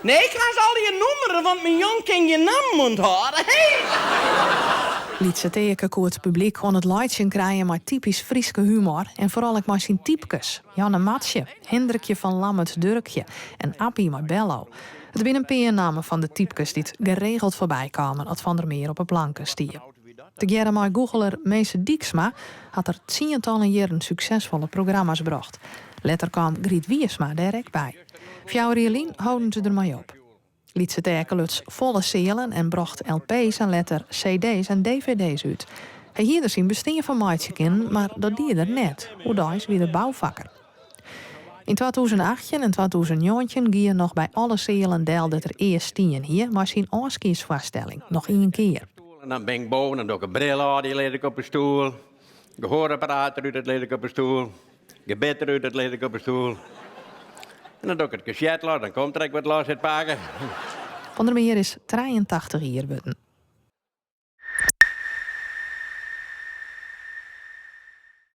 Nee, ik ga ze al je noemeren, want mijn jong kan je naam onthouden. Hey! Liet ze teken hoe het publiek kon het leidje krijgen met typisch Frieske humor en vooral ook maar zijn typkes. Janne Matsje, Hendrikje van Lammerts Durkje en Appie Marbello. Het zijn een peernamen van de typkes die het geregeld voorbij kwamen, als Van der Meer op een planken stier. De Jeremiah Googeler Meese Dieksma had er tientallen jaren succesvolle programma's gebracht. Later kwam Griet Wiersma daar ook bij. Fjouwerjelien houden ze er maar op. Liet ze tekeluts volle seelen en bracht LP's en later CD's en DVD's uit. Hij hier dus zien bestaan van Maatje in, maar dat die er net. Hoe dat is weer de bouwvakker. In 2018 en 2019 gie je nog bij alle seelen deel dat er eerst 10 hier, maar zijn afskiesvaststelling nog 1 keer. En dan ben ik boven en doe ik een bril aan, die leed ik op een stoel. Gehoorapparaat eruit, dat leed ik op een stoel. Gebed eruit, dat leed ik op een stoel. En dan doe ik het cassette, dan komt er wat los uit pakken. Van der Meer is 83 jaar buiten.